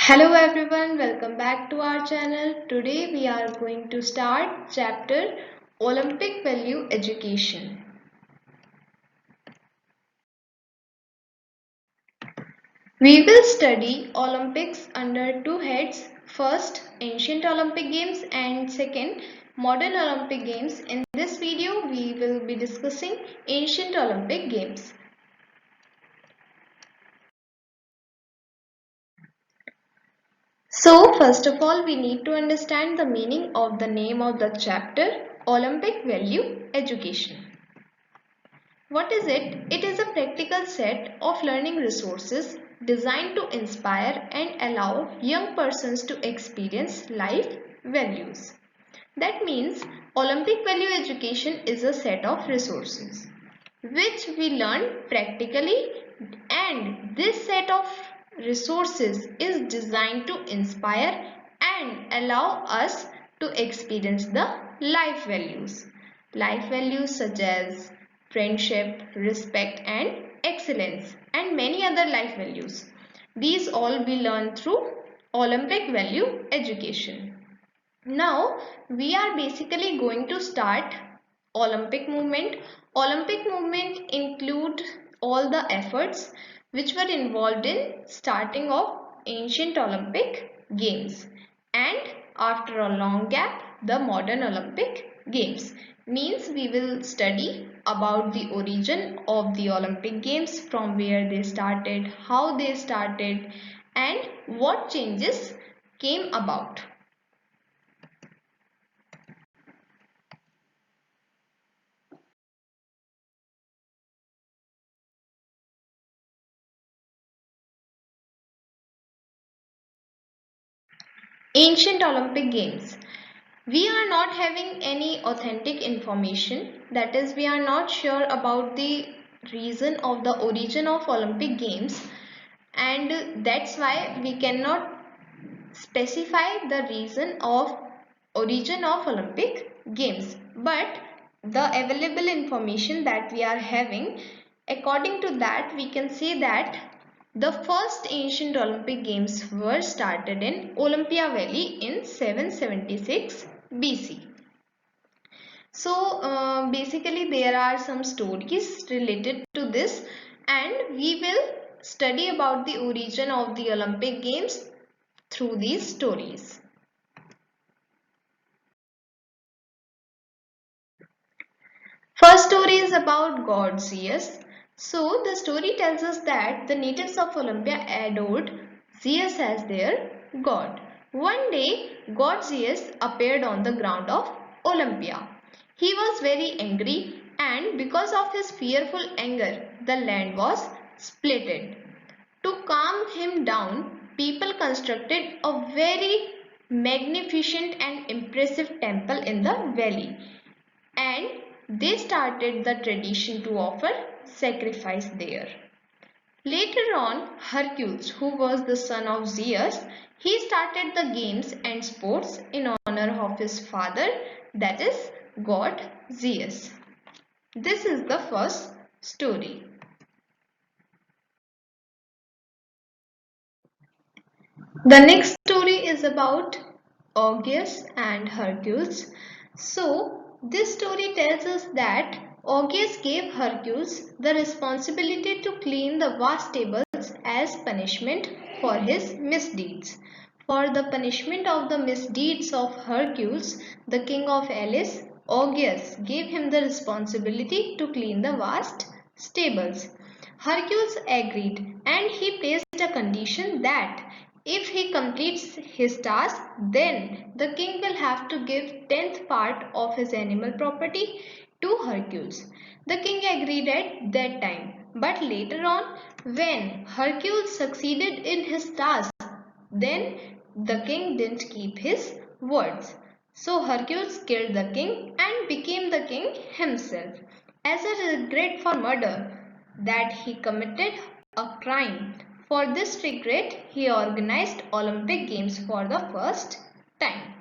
Hello everyone, welcome back to our channel. Today we are going to start chapter Olympic Value Education. We will study Olympics under two heads. First, ancient Olympic Games and second, modern Olympic Games. In this video, we will be discussing ancient Olympic Games. So first of all, we need to understand the meaning of the name of the chapter, Olympic Value Education. What is it? It is a practical set of learning resources designed to inspire and allow young persons to experience life values. That means Olympic Value Education is a set of resources which we learn practically, and this set of resources is designed to inspire and allow us to experience the life values. Life values such as friendship, respect and excellence, and many other life values. These all we learn through Olympic Value Education. Now we are basically going to start Olympic movement. Olympic movement include all the efforts which were involved in starting of ancient Olympic games, and after a long gap the modern Olympic games. Means we will study about the origin of the Olympic games, from where they started, how they started and what changes came about. Ancient Olympic Games. We are not having any authentic information, that is, we are not sure about the reason of the origin of Olympic Games, and that's why we cannot specify the reason of origin of Olympic Games. But the available information that we are having, according to that we can say that the first ancient Olympic Games were started in Olympia Valley in 776 BC. So basically there are some stories related to this, and we will study about the origin of the Olympic Games through these stories. First story is about god Zeus. So the story tells us that the natives of Olympia adored Zeus as their god. One day, god Zeus appeared on the ground of Olympia. He was very angry, and because of his fearful anger, the land was splitted. To calm him down, people constructed a very magnificent and impressive temple in the valley, and they started the tradition to offer sacrifice there. Later on, Hercules, who was the son of Zeus, he started the games and sports in honor of his father, that is god Zeus. This is the first story. The next story is about Augeas and Hercules. So, this story tells us that Augeas gave Hercules the responsibility to clean the vast tables as punishment for his misdeeds. For the punishment of the misdeeds of Hercules, the king of Hellas, Augeas, gave him the responsibility to clean the vast stables. Hercules agreed, and he placed a condition that if he completes his task, then the king will have to give 10th part of his animal property to Hercules. The king agreed at that time, but later on, when Hercules succeeded in his task, then the king didn't keep his words. So Hercules killed the king and became the king himself as a regret for murder that he committed a crime. For this regret, he organized Olympic Games for the first time.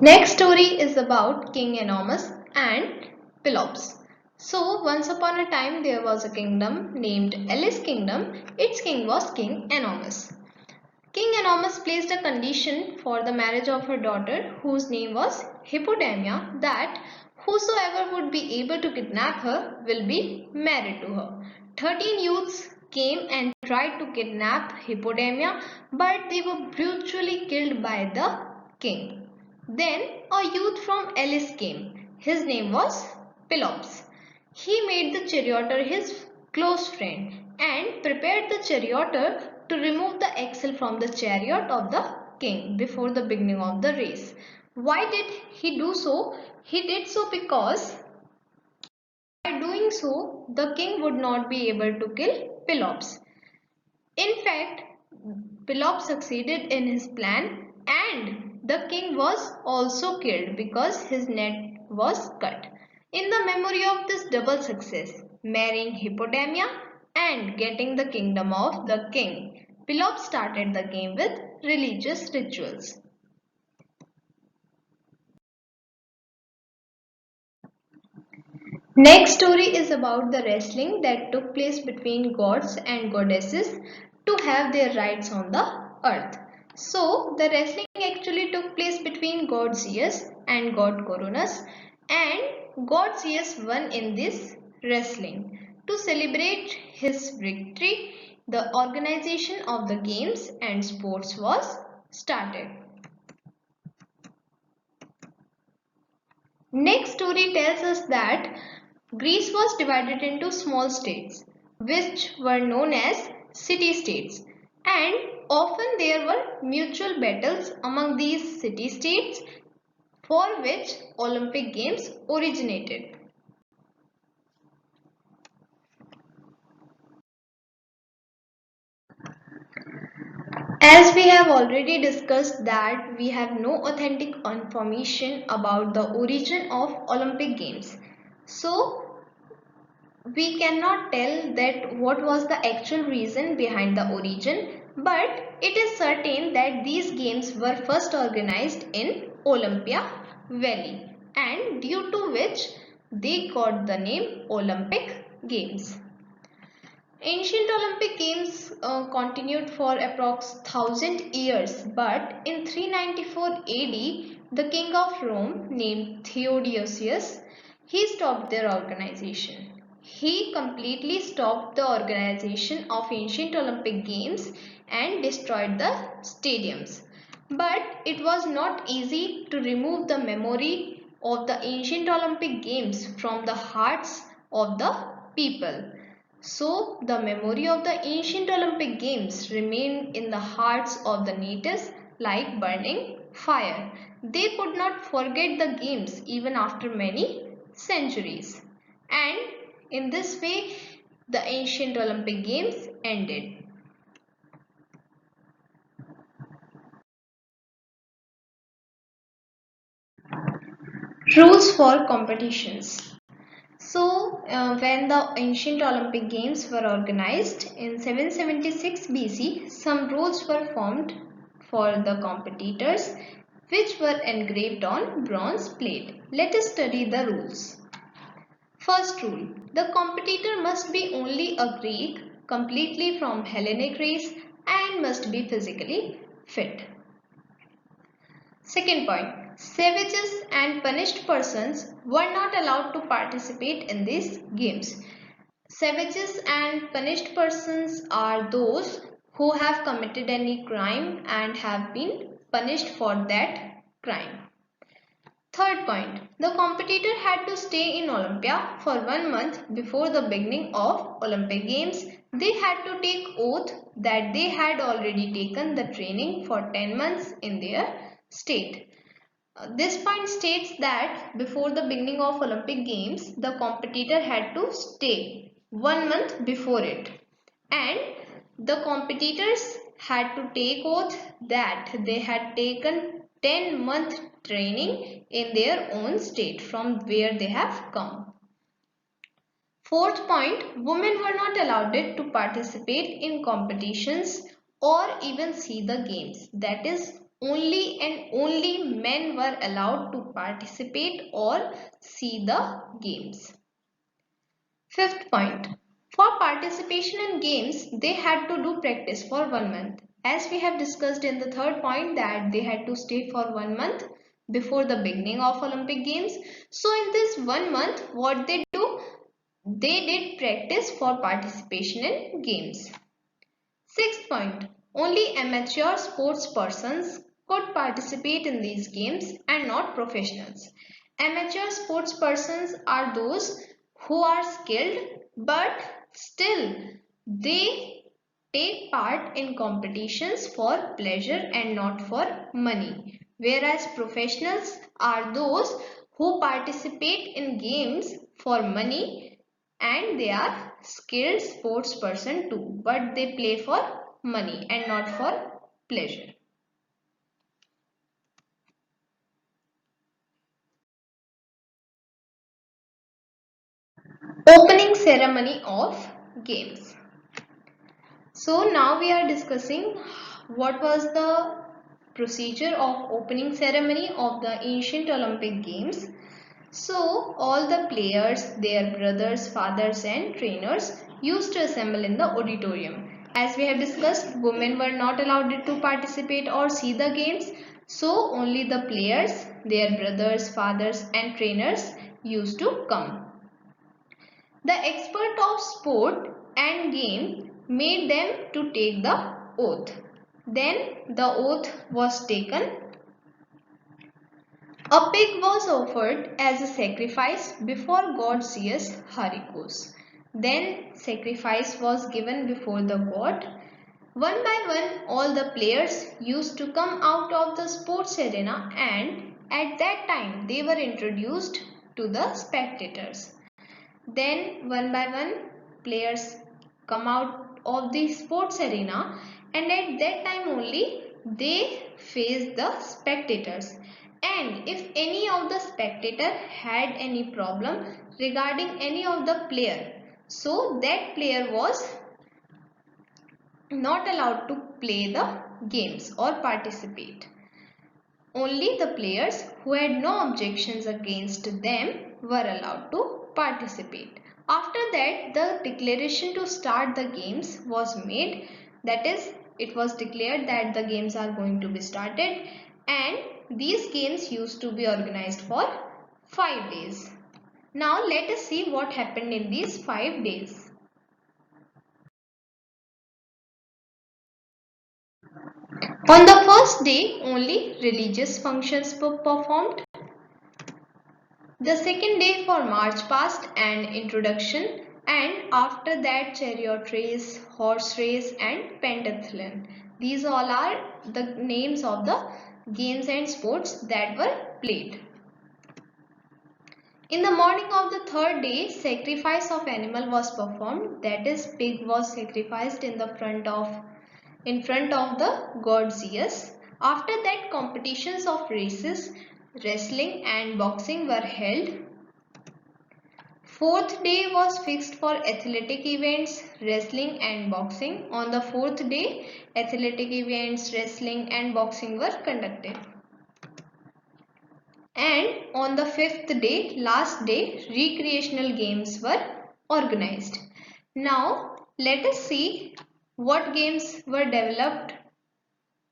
Next story is about King Enormous and Pelops. So once upon a time there was a kingdom named Alice Kingdom. Its king was King Enormous. King Enormous placed a condition for the marriage of her daughter, whose name was Hippodamia, that whosoever would be able to kidnap her will be married to her. 13 youths came and tried to kidnap Hippodamia, but they were brutally killed by the king. Then a youth from Elis came. His name was Pelops. He made the charioteer his close friend and prepared the charioteer to remove the axle from the chariot of the king before the beginning of the race. Why did he do so? He did so because by doing so, the king would not be able to kill Pelops. In fact, Pelops succeeded in his plan and the king was also killed because his neck was cut. In the memory of this double success, marrying Hippodamia and getting the kingdom of the king, Pelops started the game with religious rituals. Next story is about the wrestling that took place between gods and goddesses to have their rights on the earth. So the wrestling actually took place between god Zeus and god Cronus, and god Zeus won in this wrestling. To celebrate his victory, the organization of the games and sports was started. Next story tells us that Greece was divided into small states, which were known as city-states, and often there were mutual battles among these city-states for which Olympic Games originated. As we have already discussed that we have no authentic information about the origin of Olympic Games. So we cannot tell that what was the actual reason behind the origin, but it is certain that these games were first organized in Olympia Valley, and due to which they got the name Olympic Games. Ancient Olympic Games continued for approx 1000 years, but in 394 AD, the king of Rome named Theodosius, he stopped their organization. He completely stopped the organization of ancient Olympic Games and destroyed the stadiums. But it was not easy to remove the memory of the ancient Olympic Games from the hearts of the people. So, the memory of the ancient Olympic Games remained in the hearts of the natives like burning fire. They could not forget the games even after many centuries. And in this way, the ancient Olympic Games ended. Rules for competitions. So, when the ancient Olympic Games were organized in 776 BC, some rules were formed for the competitors which were engraved on bronze plate. Let us study the rules. First rule, the competitor must be only a Greek, completely from Hellenic race, and must be physically fit. Second point, savages and punished persons were not allowed to participate in these games. Savages and punished persons are those who have committed any crime and have been punished for that crime. Third point, the competitor had to stay in Olympia for 1 month before the beginning of Olympic Games. They had to take oath that they had already taken the training for 10 months in their state. This point states that before the beginning of Olympic Games, the competitor had to stay 1 month before it, and the competitors had to take oath that they had taken 10-month training in their own state from where they have come. Fourth point, women were not allowed to participate in competitions or even see the games. That is, only and only men were allowed to participate or see the games. Fifth point. For participation in games, they had to do practice for 1 month. As we have discussed in the third point that they had to stay for 1 month before the beginning of Olympic Games. So in this 1 month, what they do? They did practice for participation in games. Sixth point. Only amateur sports persons could participate in these games and not professionals. Amateur sports persons are those who are skilled but still they take part in competitions for pleasure and not for money. Whereas professionals are those who participate in games for money and they are skilled sports person too, but they play for money and not for pleasure. Opening ceremony of games. So now we are discussing what was the procedure of opening ceremony of the ancient Olympic Games. So all the players, their brothers, fathers and trainers used to assemble in the auditorium. As we have discussed, women were not allowed to participate or see the games. So only the players, their brothers, fathers and trainers used to come. The expert of sport and game made them to take the oath. Then the oath was taken. A pig was offered as a sacrifice before god Zeus Harikos. Then sacrifice was given before the god. One by one, all the players used to come out of the sports arena and at that time they were introduced to the spectators. Then one by one players come out of the sports arena and at that time only they face the spectators. And if any of the spectator had any problem regarding any of the player, so that player was not allowed to play the games or participate. Only the players who had no objections against them were allowed to participate. After that, the declaration to start the games was made. That is, it was declared that the games are going to be started and these games used to be organized for 5 days. Now let us see what happened in these 5 days. On the first day, only religious functions were performed. The second day for march past and introduction, and after that chariot race, horse race and pentathlon. These all are the names of the games and sports that were played. In the morning of the third day, sacrifice of animal was performed. That is, pig was sacrificed in front of the god Zeus. After that, competitions of races, wrestling and boxing were held. Fourth day was fixed for athletic events, wrestling and boxing. On the fourth day, athletic events, wrestling and boxing were conducted. And on the fifth day, last day, recreational games were organized. Now, let us see what games were developed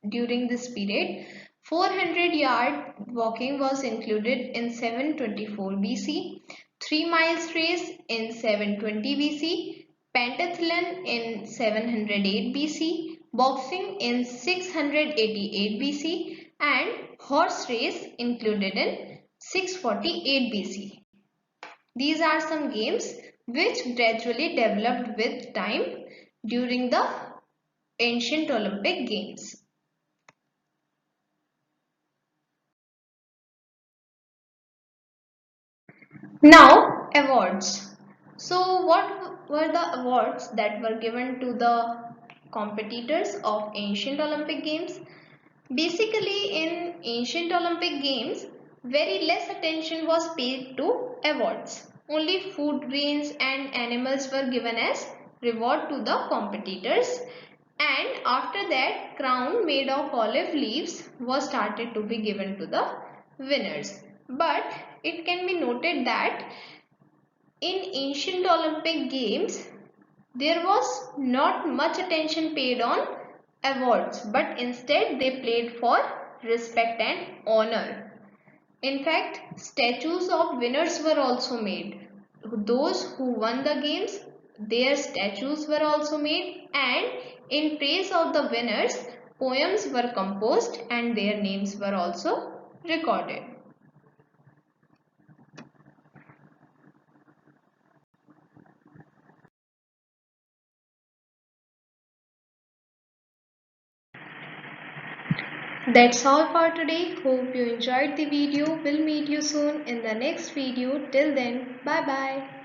during this period. 400-yard walking was included in 724 BC, 3 miles race in 720 BC, pentathlon in 708 BC, boxing in 688 BC and horse race included in 648 BC. These are some games which gradually developed with time during the ancient Olympic Games. Now, awards. So, what were the awards that were given to the competitors of ancient Olympic Games? Basically, in ancient Olympic Games, very less attention was paid to awards. Only food grains and animals were given as reward to the competitors. And after that, crown made of olive leaves was started to be given to the winners. But it can be noted that In ancient Olympic Games, there was not much attention paid on awards, but instead they played for respect and honor. In fact, statues of winners were also made. Those who won the games, their statues were also made, and in praise of the winners, poems were composed and their names were also recorded. That's all for today. Hope you enjoyed the video. We'll meet you soon in the next video. Till then, bye bye.